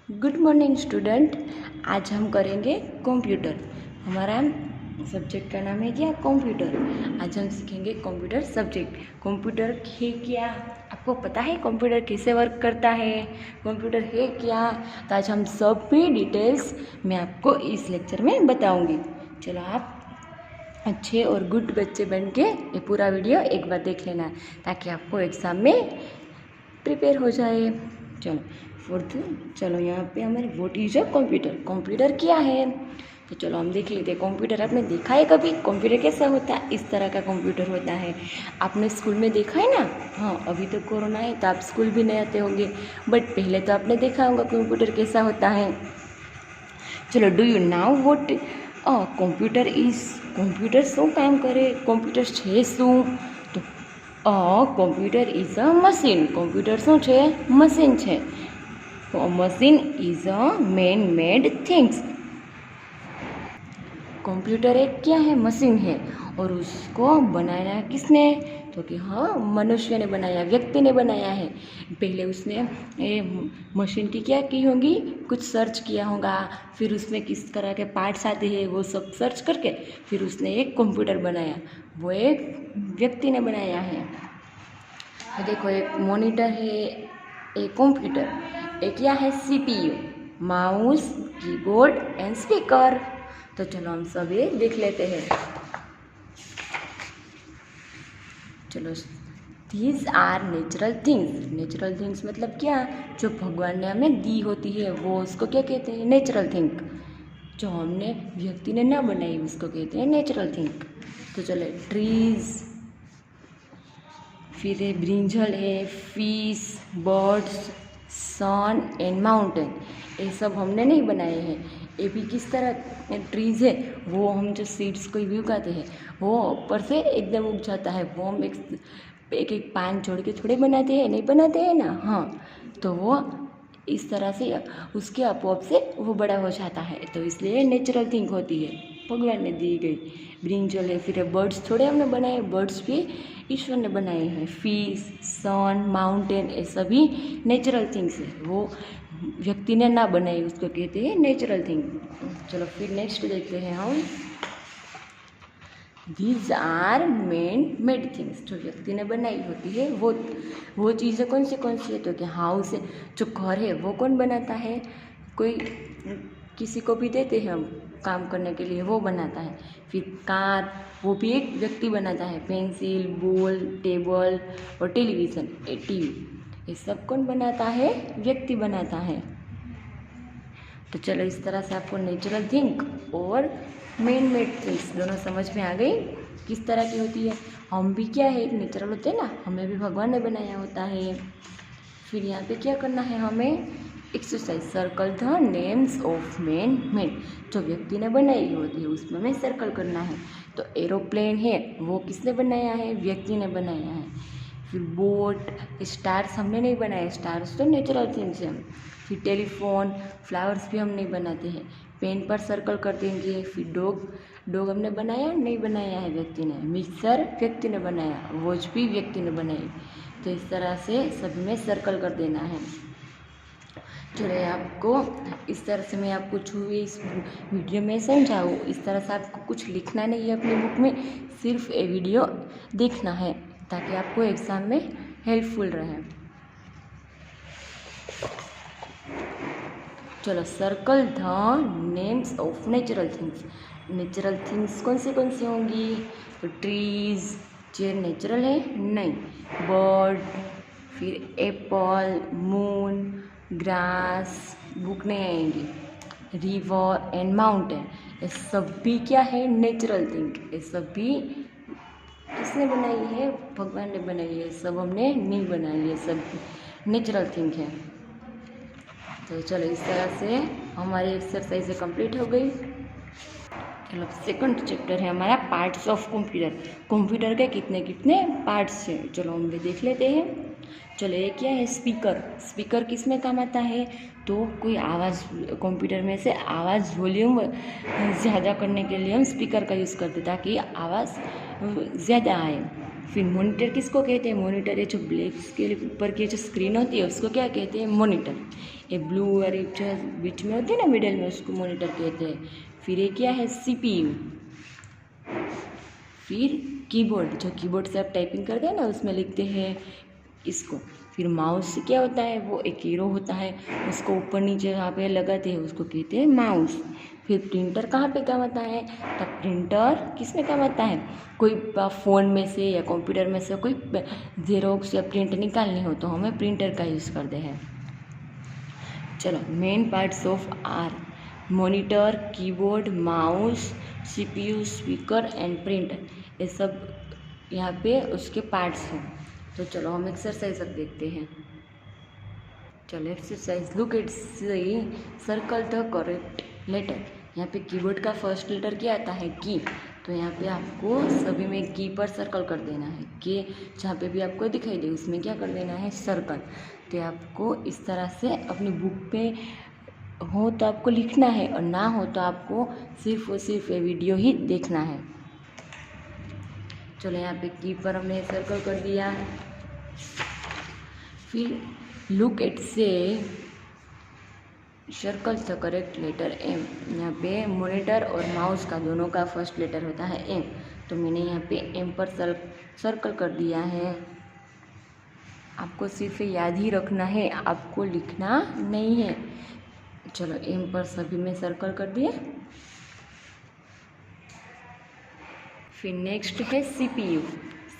Good morning student. आज हम करेंगे कंप्यूटर। हमारा सब्जेक्ट का नाम है क्या? कंप्यूटर। आज हम सीखेंगे कंप्यूटर सब्जेक्ट। कंप्यूटर है क्या? आपको पता है कंप्यूटर कैसे वर्क करता है? कंप्यूटर है क्या? तो आज हम सब भी डिटेल्स मैं आपको इस लेक्चर में बताऊंगी। चलो आप अच्छे और गुड बच्चे बन के ये पूरा वीडियो एक बार देख लेना ताकि आपको एग्ज़ाम में प्रिपेयर हो जाए। चलो फोर्थ, चलो यहाँ पे हमारे what is a computer. Computer क्या है? तो चलो हम देख लेते हैं। कंप्यूटर आपने देखा है कभी? कंप्यूटर कैसा होता है? इस तरह का कंप्यूटर होता है। आपने स्कूल में देखा है ना? हाँ, अभी तो कोरोना है तो आप स्कूल भी नहीं आते होंगे, बट पहले तो आपने देखा होगा कंप्यूटर कैसा होता है। चलो, do you now what computer is? Computer શું કામ કરે? कंप्यूटर છે શું? તો computer is a machine. Computer શું છે? મશીન છે. Machine is a main made things. Computer एक क्या है? मशीन है। और उसको बनाया किसने? तो कि हाँ, मनुष्य ने बनाया, व्यक्ति ने बनाया है। पहले उसने ये मशीन की क्या की होगी? कुछ सर्च किया होगा, फिर उसमें किस तरह के पार्ट्स आते हैं वो सब सर्च करके फिर उसने एक कंप्यूटर बनाया। वो एक व्यक्ति ने बनाया है। तो देखो, एक मॉनिटर है, एक कंप्यूटर, एक क्या है? CPU, mouse, keyboard and speaker. तो चलो हम सब ये देख लेते हैं। चलो, these are natural things. Natural things मतलब क्या? जो भगवान ने हमें दी होती है वो उसको क्या कहते हैं? Natural thing. जो हमने व्यक्ति ने ना बनाई उसको कहते हैं नेचुरल थिंग. तो चलो, ट्रीज, फिर है ब्रिंजल है, fish, birds, sun and mountain. ये सब हमने नहीं बनाए हैं। ये भी किस तरह ट्रीज है? वो हम जो सीड्स कोई भी उगाते हैं वो ऊपर से एकदम उग जाता है। वो हम एक एक पान जोड़ के थोड़े बनाते हैं, नहीं बनाते हैं ना? हाँ, तो वो इस तरह से उसके अपोप से वो बड़ा हो जाता है। तो इसलिए नेचुरल थिंग होती है, भगवान ने दी गई। ब्रिंजल है, फिर बर्ड्स थोड़े हमने बनाए, बर्ड्स भी ईश्वर ने बनाए हैं। फिश, सन, माउंटेन, ये सभी नेचुरल थिंग्स है। वो व्यक्ति ने ना बनाई उसको कहते हैं नेचुरल थिंग. चलो फिर नेक्स्ट देखते हैं हम. These are man made things. जो व्यक्ति ने बनाई होती है वो चीज़ें कौन सी है? तो क्या हाउस है, जो घर है वो कौन बनाता है? कोई किसी को भी देते हैं हम काम करने के लिए, वो बनाता है. फिर कार, वो भी एक व्यक्ति बनाता है. पेंसिल, बॉल, टेबल और टेलीविज़न, TV, ये सब कौन बनाता है? व्यक्ति बनाता है. तो चलो, इस तरह से आपको नेचुरल थिंग और मेन मेड थिंग्स दोनों समझ में आ गई किस तरह की होती है. हम भी क्या है? एक नेचुरल होते हैं ना, हमें भी भगवान ने बनाया होता है. फिर यहाँ पे क्या करना है हमें? Exercise. Circle the names of main made. जो व्यक्ति ने बनाई होती है उसमें हमें सर्कल करना है. तो एरोप्लेन है, वो किसने बनाया है? व्यक्ति ने बनाया है. फिर बोट, स्टार्स हमने नहीं बनाए, स्टार्स तो नेचुरल थिंग्स हैं. फिर टेलीफोन, फ्लावर्स भी हम नहीं बनाते हैं. पेन पर सर्कल कर देंगे. फिर डॉग हमने बनाया नहीं बनाया है? व्यक्ति ने. मिक्सर व्यक्ति ने बनाया, वॉच भी व्यक्ति ने बनाई. तो इस तरह से सभी में सर्कल कर देना है. चलिए, आपको इस तरह से मैं आपको छुए इस वीडियो में समझाऊँ. इस तरह से आपको कुछ लिखना नहीं है अपनी बुक में, सिर्फ ये वीडियो देखना है ताकि आपको एग्ज़ाम में हेल्पफुल रहे. चलो, circle the names of natural things. Natural things कौन सी होंगी? तो ट्रीज, चेयर नेचुरल है? नहीं. बर्ड, फिर एप्पल, मून, ग्रास, बुक नहीं आएंगी. रिवर एंड माउंटेन, ये सब भी क्या है? Natural thing. ये सब भी किसने बनाई है? भगवान ने बनाई है. सब हमने नहीं बनाई है, सब नेचुरल थिंग है. तो चलो, इस तरह से हमारी एक्सरसाइज कंप्लीट हो गई. चलो, सेकंड चैप्टर है हमारा पार्ट्स ऑफ कंप्यूटर. कंप्यूटर के कितने कितने पार्ट्स हैं, चलो हम भी देख लेते हैं. चलो, ये क्या है? स्पीकर. स्पीकर किस में काम आता है? तो कोई आवाज़, कंप्यूटर में से आवाज़ वॉल्यूम ज़्यादा करने के लिए हम स्पीकर का यूज़ करते ताकि आवाज़ ज़्यादा आए. फिर मॉनिटर किसको कहते हैं? मॉनिटर, ये जो ब्लैक के ऊपर की जो स्क्रीन होती है उसको क्या कहते हैं? मॉनिटर। ये ब्लू वाली जो बीच में होती है ना मिडल में, उसको मॉनिटर कहते हैं। फिर ये क्या है? CPU। फिर कीबोर्ड, जो कीबोर्ड से आप टाइपिंग करते हैं ना उसमें लिखते हैं इसको। फिर माउस से क्या होता है? वो एक हीरो होता है, उसको ऊपर नीचे यहाँ पे लगाते हैं, उसको कहते हैं माउस। फिर प्रिंटर कहाँ पे काम आता है? तो प्रिंटर किस में काम आता है? कोई फ़ोन में से या कंप्यूटर में से कोई जेरोक्स या प्रिंट निकालनी हो तो हमें प्रिंटर का यूज़ करते हैं। चलो, main parts of our monitor, keyboard, mouse, CPU, speaker and printer, ये सब यहाँ पे उसके पार्ट्स हैं। तो चलो हम एक्सरसाइज अब देखते हैं। चलो exercise, look at C, circle the correct letter. यहाँ पे कीबोर्ड का फर्स्ट लेटर क्या आता है? की। तो यहाँ पे आपको सभी में की पर सर्कल कर देना है। के जहाँ पे भी आपको दिखाई दे उसमें क्या कर देना है? सर्कल। तो आपको इस तरह से अपनी बुक पे हो तो आपको लिखना है, और ना हो तो आपको सिर्फ और सिर्फ ये वीडियो ही देखना है। चलो यहाँ पे की पर हमने सर्कल कर दिया। फिर लुक एट से circle the correct letter M. यहाँ पे मॉनिटर और माउस का दोनों का फर्स्ट लेटर होता है एम, तो मैंने यहाँ पे एम पर सर्कल कर दिया है। आपको सिर्फ याद ही रखना है, आपको लिखना नहीं है। चलो एम पर सभी में सर्कल कर दिए। फिर नेक्स्ट है CPU।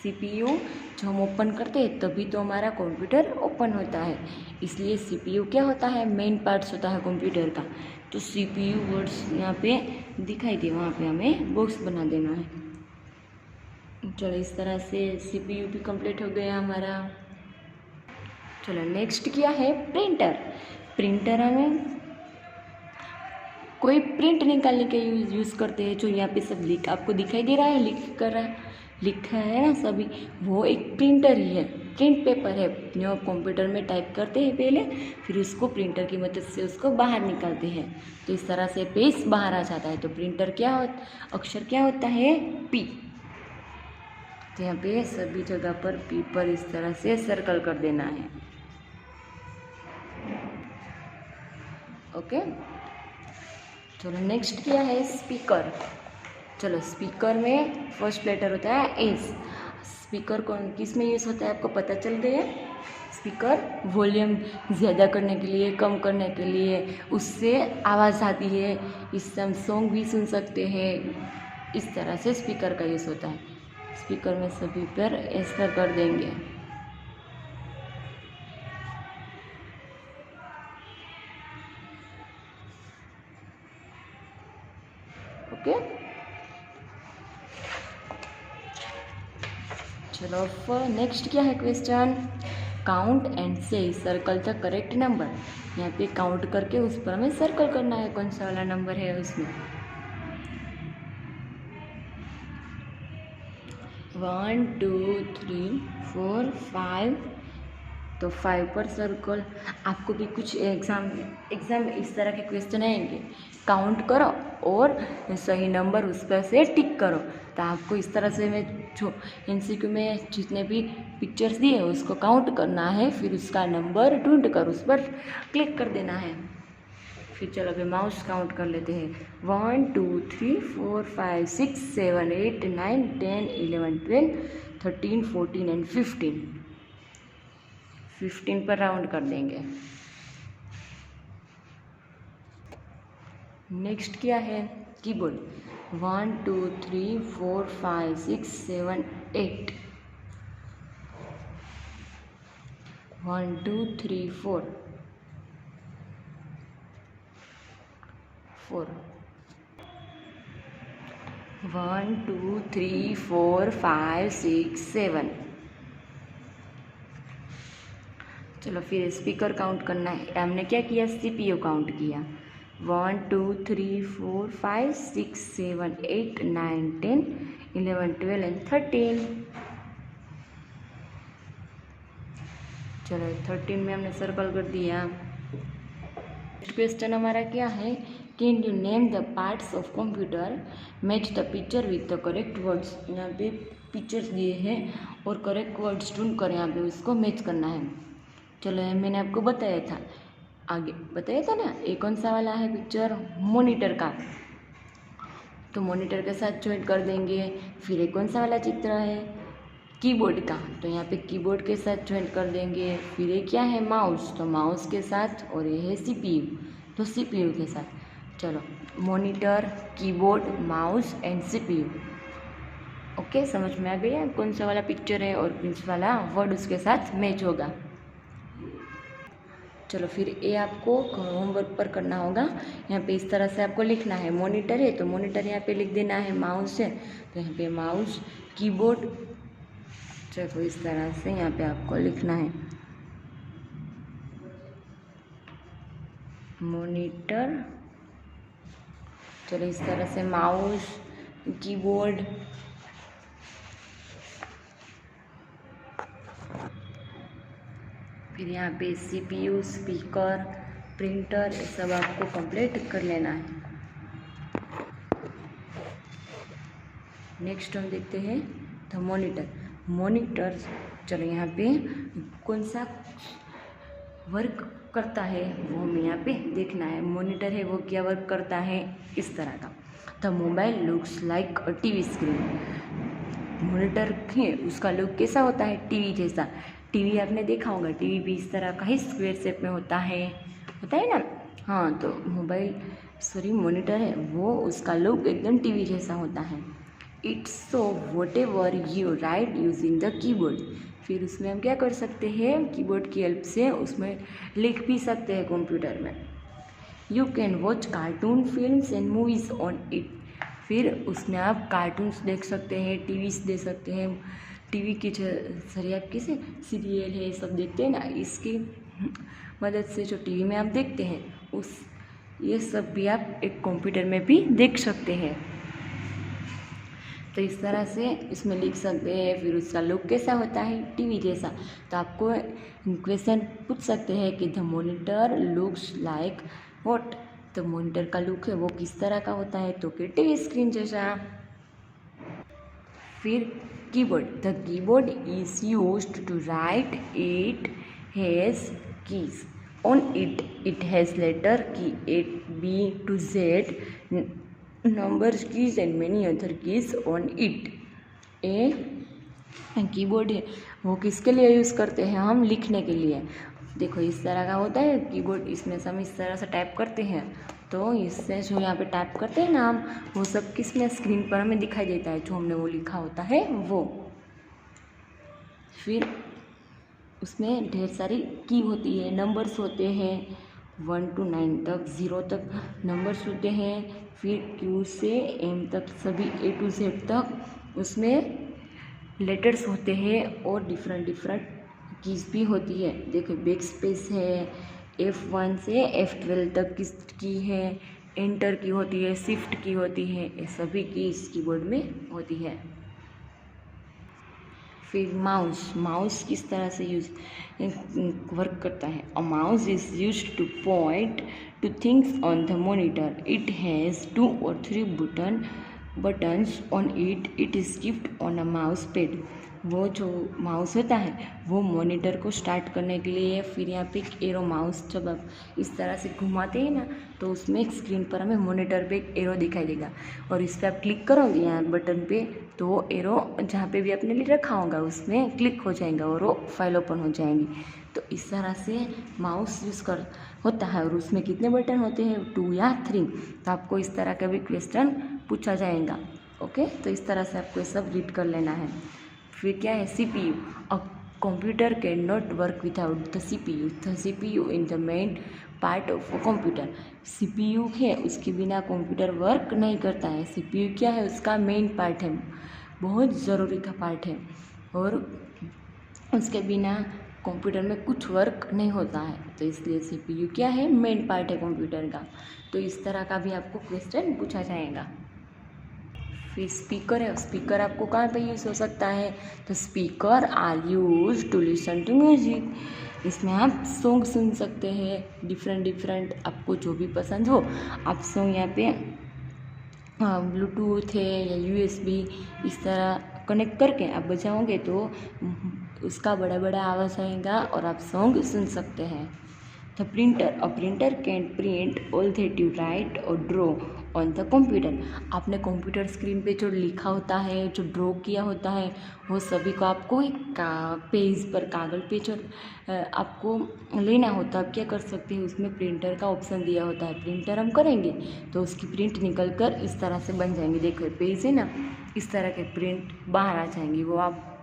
CPU जो हम ओपन करते हैं तभी तो हमारा कंप्यूटर ओपन होता है, इसलिए CPU क्या होता है? मेन पार्ट्स होता है कंप्यूटर का। तो CPU वर्ड्स यहाँ पे दिखाई दे, वहाँ पे हमें बॉक्स बना देना है। चलो इस तरह से CPU भी कंप्लीट हो गया हमारा। चलो नेक्स्ट क्या है? प्रिंटर। प्रिंटर हमें कोई प्रिंट निकालने के यूज़ करते हैं। जो यहाँ पे सब आपको दिखाई दे रहा है, लिखा है ना सभी, वो एक प्रिंटर ही है, प्रिंट पेपर है जो कंप्यूटर में टाइप करते हैं पहले, फिर उसको प्रिंटर की मदद से उसको बाहर निकालते हैं। तो इस तरह से पेज बाहर आ जाता है। तो प्रिंटर अक्षर क्या होता है? P। तो यहाँ पे सभी जगह पर P पर इस तरह से सर्कल कर देना है। ओके। चलो नेक्स्ट क्या है? स्पीकर। चलो स्पीकर में फर्स्ट लेटर होता है एस। स्पीकर कौन किस में यूज़ होता है आपको पता चल गया? स्पीकर वॉल्यूम ज़्यादा करने के लिए, कम करने के लिए, उससे आवाज़ आती है, इससे हम सॉन्ग भी सुन सकते हैं। इस तरह से स्पीकर का यूज़ होता है। स्पीकर में सभी पर ऐसा कर देंगे। ओके। चलो नेक्स्ट क्या है क्वेश्चन? काउंट एंड से सर्कल द करेक्ट नंबर। यहाँ पे काउंट करके उस पर हमें सर्कल करना है, कौन सा वाला नंबर है उसमें। 1 2 3 4 5, तो 5 पर सर्कल। आपको भी कुछ एग्ज़ाम इस तरह के क्वेश्चन आएंगे, काउंट करो और सही नंबर उस पर से टिक करो। तो आपको इस तरह से मैं जो MCQ में जितने भी पिक्चर्स दिए उसको काउंट करना है, फिर उसका नंबर ढूंढ कर उस पर क्लिक कर देना है। फिर चलो अभी माउस काउंट कर लेते हैं। 1 2 3 4 5 6 7 8 9 10 11 12 13 14 एंड 15। 15 पर राउंड कर देंगे। नेक्स्ट क्या है? कीबोर्ड। 1 2 3 4 5 6 7 8। 1 2 3 4 1 2 3 4 5 6 7। चलो फिर स्पीकर काउंट करना है। हमने क्या किया? CPU काउंट किया। 1 2 3 4 5 6 7 8 9 10 11 12 एंड 13। चलो 13 में हमने सर्कल कर दिया। क्वेश्चन हमारा क्या है? Can you name the parts of computer, match the picture with the correct words. यहाँ पे पिक्चर्स दिए हैं और करेक्ट वर्ड्स ढूंढ कर यहाँ पे उसको मैच करना है। चलो ये मैंने आपको बताया था, आगे बताया था ना। एक कौन सा वाला है पिक्चर, मॉनिटर का, तो मॉनिटर के साथ ज्वाइन कर देंगे। फिर एक कौन सा वाला चित्र है, कीबोर्ड का, तो यहाँ पे कीबोर्ड के साथ ज्वाइन कर देंगे। फिर ये क्या है, माउस, तो माउस के साथ, और ये है सीपीयू, तो सीपीयू के साथ। चलो, monitor, keyboard, mouse and CPU. Okay, समझ में आ गया कौन सा वाला पिक्चर है और कौन सा वाला वर्ड उसके साथ मैच होगा। चलो फिर ये आपको होमवर्क पर करना होगा। यहाँ पे इस तरह से आपको लिखना है, मॉनिटर है तो मॉनिटर यहाँ पे लिख देना है, माउस है तो यहाँ पे माउस, कीबोर्ड, चलो इस तरह से यहाँ पे आपको लिखना है, मॉनिटर। चलो इस तरह से माउस, कीबोर्ड, फिर यहाँ पे सीपीयू, स्पीकर, प्रिंटर, ये सब आपको कंप्लीट कर लेना है। नेक्स्ट हम देखते हैं द मॉनिटर। मॉनिटर, चलो यहाँ पे कौन सा वर्क करता है वो हमें यहाँ पे देखना है। मॉनिटर है वो क्या वर्क करता है, इस तरह का। The mobile looks like a TV screen. Monitor है उसका लुक कैसा होता है, टीवी जैसा। टीवी आपने देखा होगा, टीवी भी इस तरह का ही स्क्वायर शेप में होता है ना। हाँ, तो मॉनिटर है वो उसका लुक एकदम टीवी जैसा होता है। It's so what ever you right using the keyboard. फिर उसमें हम क्या कर सकते हैं, कीबोर्ड की हेल्प से उसमें लिख भी सकते हैं कंप्यूटर में। You can watch cartoon, films and movies on it. फिर उसमें आप कार्टून्स देख सकते हैं, टीवीज़ देख सकते हैं। टीवी की जरिए आप किसे सीरियल है सब देखते हैं ना, इसकी मदद से जो टीवी में आप देखते हैं ये सब भी आप एक कंप्यूटर में भी देख सकते हैं। तो इस तरह से इसमें लिख सकते हैं। फिर उसका लुक कैसा होता है, टीवी जैसा। तो आपको क्वेश्चन पूछ सकते हैं कि the monitor looks like what. तो मॉनिटर का लुक है वो किस तरह का होता है, तो कि टीवी स्क्रीन जैसा। फिर keyboard, the keyboard is used to write, it has keys on it, it has letter key A, B to Z, numbers keys and many other keys on it। Keyboard है वो किसके लिए use करते हैं, हम लिखने के लिए। देखो इस तरह का होता है कीबोर्ड, इसमें से हम इस तरह से टाइप करते हैं, तो इससे जो यहाँ पे टाइप करते हैं ना हम, वो सब किस में स्क्रीन पर हमें दिखाई देता है, जो हमने वो लिखा होता है वो। फिर उसमें ढेर सारी की होती है, नंबर्स होते हैं 1 to 9 तक, 0 तक नंबर्स होते हैं। फिर Q से M तक सभी A to Z तक उसमें लेटर्स होते हैं और डिफरेंट कीज़ भी होती है। देखो बैक स्पेस है, F1 से F12 तक किस की है, एंटर की होती है, शिफ्ट की होती है, ये सभी कीज़ कीबोर्ड में होती है। फिर माउस किस तरह से वर्क करता है। A mouse is used two point two things on the monitor, it has 2 or 3 buttons on it, it is kept on a mouse pad। वो जो माउस होता है वो मॉनिटर को स्टार्ट करने के लिए, फिर यहाँ पे एक एरो माउस जब आप इस तरह से घुमाते हैं ना, तो उसमें एक स्क्रीन पर हमें मॉनिटर पे एक एरो दिखाई देगा, और इस पर आप क्लिक करोगे यहाँ बटन पे, तो वो एरो जहाँ पे भी आपने लिए रखा होगा उसमें क्लिक हो जाएगा और वो फाइल ओपन हो जाएगी। तो इस तरह से माउस यूज़ कर होता है। और उसमें कितने बटन होते हैं, 2 या 3। तो आपको इस तरह का भी क्वेश्चन पूछा जाएगा। ओके, तो इस तरह से आपको ये सब रीड कर लेना है। फिर क्या है, CPU। A computer can not work without the CPU, the CPU in the main part of a computer. CPU है उसके बिना कंप्यूटर वर्क नहीं करता है। CPU क्या है, उसका मेन पार्ट है, बहुत ज़रूरी का पार्ट है, और उसके बिना कंप्यूटर में कुछ वर्क नहीं होता है। तो इसलिए CPU क्या है, मेन पार्ट है कंप्यूटर का। तो इस तरह का भी आपको क्वेश्चन पूछा जाएगा। फिर स्पीकर है, स्पीकर आपको कहाँ पे यूज़ हो सकता है, तो speaker are use to listen to music. इसमें आप सॉन्ग सुन सकते हैं, डिफरेंट आपको जो भी पसंद हो आप सॉन्ग यहाँ पे ब्लूटूथ है या USB इस तरह कनेक्ट करके आप बजाओगे तो उसका बड़ा बड़ा आवाज़ आएगा और आप सॉन्ग सुन सकते हैं। The printer, a printer can print all that you right और ड्रॉ ऑन द कंप्यूटर। आपने कंप्यूटर स्क्रीन पे जो लिखा होता है, जो ड्रॉ किया होता है, वो सभी को आपको एक पेज पर, कागज़ पे जो आपको लेना होता है। आप क्या कर सकते हैं, उसमें प्रिंटर का ऑप्शन दिया होता है, प्रिंटर हम करेंगे तो उसकी प्रिंट निकल कर इस तरह से बन जाएंगे। देखो पेज है ना, इस तरह के प्रिंट बाहर आ जाएंगी, वो आप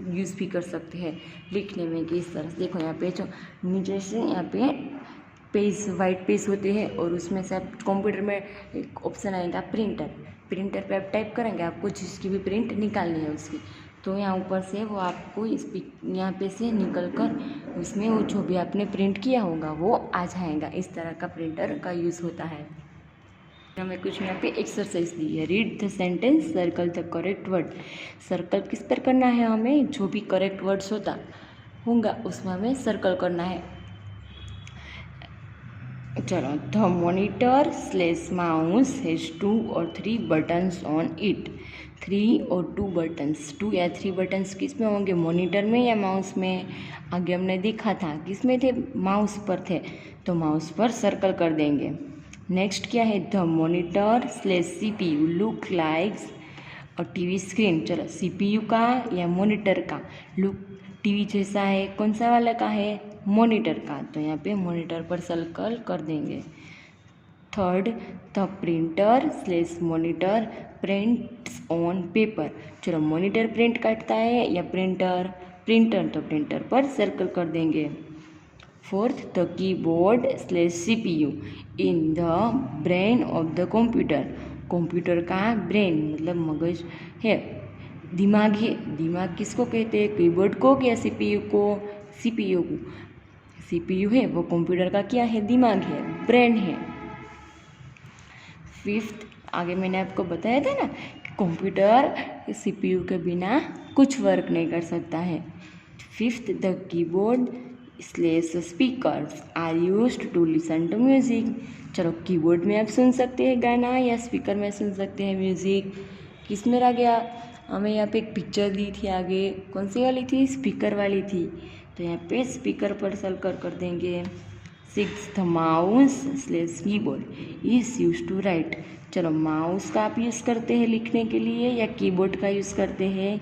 यूज़ भी कर सकते हैं लिखने में कि इस तरह से। देखो यहाँ पे जो नीचे से यहाँ पे पेज, वाइट पेज होते हैं और उसमें से आप कंप्यूटर में एक ऑप्शन आएगा प्रिंटर, प्रिंटर पे आप टाइप करेंगे, आपको जिसकी भी प्रिंट निकालनी है उसकी, तो यहाँ ऊपर से वो आपको इस यहाँ पे से निकल कर उसमें वो जो भी आपने प्रिंट किया होगा वो आ जाएगा। इस तरह का प्रिंटर का यूज़ होता है। हमें कुछ यहाँ पे एक्सरसाइज दी है। Read the sentence, circle the correct word. Circle किस पर करना है, हमें जो भी करेक्ट वर्ड्स होगा उसमें हमें सर्कल करना है। चलो, the monitor / mouse has 2 or 3 buttons on it. 3 और 2 बटन्स, 2 या 3 बटन्स किस में होंगे, मॉनिटर में या माउस में? आगे हमने देखा था किस में थे, माउस पर थे, तो माउस पर सर्कल कर देंगे। नेक्स्ट क्या है, the monitor / CPU look likes a TV screen. चलो, CPU का या मॉनिटर का लुक टीवी जैसा है, कौन सा वाला का है, मॉनिटर का, तो यहाँ पे मॉनिटर पर सर्कल कर देंगे। Third, the printer / monitor prints on paper. चलो, मॉनिटर प्रिंट करता है या प्रिंटर, तो प्रिंटर पर सर्कल कर देंगे। Fourth, the keyboard / CPU in the brain of the computer. Computer का ब्रेन मतलब मगज है, दिमाग है। दिमाग किसको कहते हैं, कीबोर्ड को या CPU को? CPU को। CPU है वो कंप्यूटर का क्या है, दिमाग है, ब्रेन है। फिफ्थ, आगे मैंने आपको बताया था ना, कंप्यूटर CPU के बिना कुछ वर्क नहीं कर सकता है। Fifth, the keyboard / speakers are used to listen to music. चलो, कीबोर्ड में आप सुन सकते हैं गाना या स्पीकर में सुन सकते हैं म्यूजिक। किस में रह गया, हमें यहाँ पे एक पिक्चर दी थी आगे, कौन सी वाली थी, स्पीकर वाली थी, तो यहाँ पे स्पीकर पर सर्कल कर देंगे। Six, the mouse / keyboard is use to write. चलो, माउस का आप यूज़ करते हैं लिखने के लिए या कीबोर्ड का यूज़ करते हैं,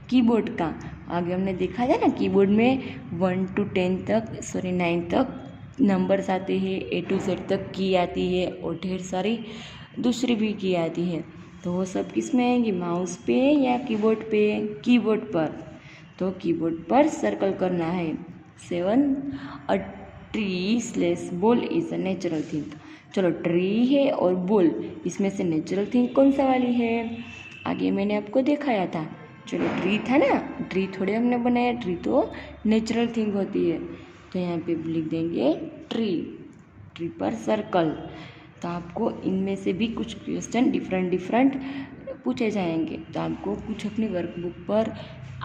कीबोर्ड का। आगे हमने देखा था ना, कीबोर्ड में 1 to 9 तक नंबर्स आते हैं, A to Z तक की आती है और ढेर सारी दूसरी भी की आती है, तो वो सब किस में आएंगी, माउस पे या कीबोर्ड पे, कीबोर्ड पर, तो कीबोर्ड पर सर्कल करना है। 7, a tree / ball is a natural thing. चलो, ट्री है और बॉल, इसमें से नेचुरल थिंग कौन सा वाली है, आगे मैंने आपको दिखाया था। चलो, ट्री था ना, ट्री थोड़े हमने बनाया, ट्री तो नेचुरल थिंग होती है, तो यहाँ पे लिख देंगे ट्री पर सर्कल। तो आपको इनमें से भी कुछ क्वेश्चन डिफरेंट पूछे जाएंगे, तो आपको कुछ अपनी वर्कबुक पर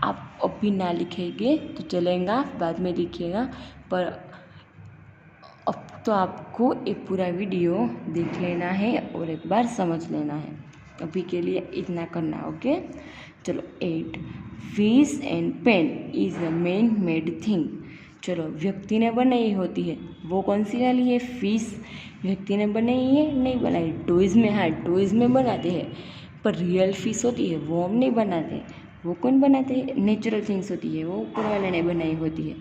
आप अभी ना लिखेंगे तो चलेगा, बाद में लिखिएगा, पर अब तो आपको एक पूरा वीडियो देख लेना है और एक बार समझ लेना है। अभी के लिए इतना करना, ओके। चलो, 8, fish and pen is a man made thing. चलो, व्यक्ति ने बनाई होती है, वो कौन सी वाली है, फिश व्यक्ति ने बनाई है, नहीं बनाई, टॉयज़ में, हाँ टॉयज़ में बनाते हैं, पर रियल फिश होती है वो हम नहीं बनाते, वो कौन बनाते हैं, नेचुरल थिंग्स होती है, वो ऊपर वाले ने बनाई होती है।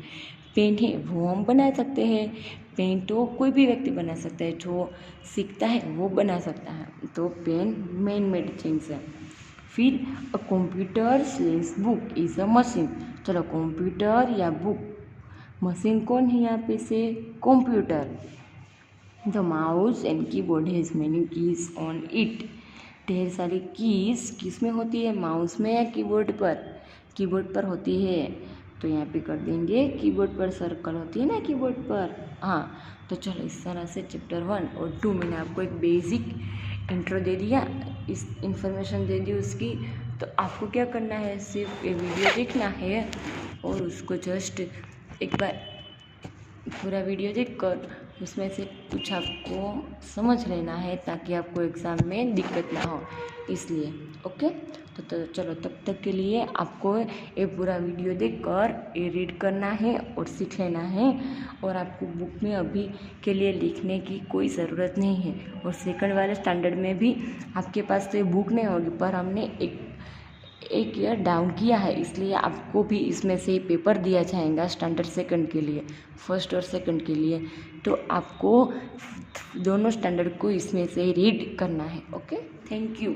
पेन है वो हम बना सकते हैं, पेन तो कोई भी व्यक्ति बना सकता है, जो सीखता है वो बना सकता है, तो पेन मैन मेड थिंग्स है। फिर, a computer / book is a machine. चलो, कंप्यूटर या बुक, मशीन कौन है यहाँ पे से, computer. The mouse and keyboard has many keys on it. ढेर सारी कीज किस में होती है, माउस में या कीबोर्ड पर, कीबोर्ड पर होती है, तो यहाँ पे कर देंगे कीबोर्ड पर सर्कल होती है ना कीबोर्ड पर, हाँ। तो चलो, इस तरह से चैप्टर 1 और 2 मैंने आपको एक बेसिक इंट्रो दे दिया, इस इन्फॉर्मेशन दे दी उसकी। तो आपको क्या करना है, सिर्फ ये वीडियो देखना है और उसको जस्ट एक बार पूरा वीडियो देखकर उसमें से कुछ आपको समझ लेना है, ताकि आपको एग्ज़ाम में दिक्कत ना हो, इसलिए ओके। तो चलो तब तक के लिए आपको ये पूरा वीडियो देखकर ये रीड करना है और सीख लेना है। और आपको बुक में अभी के लिए लिखने की कोई ज़रूरत नहीं है। और सेकंड वाले स्टैंडर्ड में भी आपके पास तो ये बुक नहीं होगी, पर हमने एक ईयर डाउन किया है, इसलिए आपको भी इसमें से पेपर दिया जाएगा स्टैंडर्ड सेकंड के लिए, फर्स्ट और सेकंड के लिए। तो आपको दोनों स्टैंडर्ड को इसमें से रीड करना है। Okay, thank you.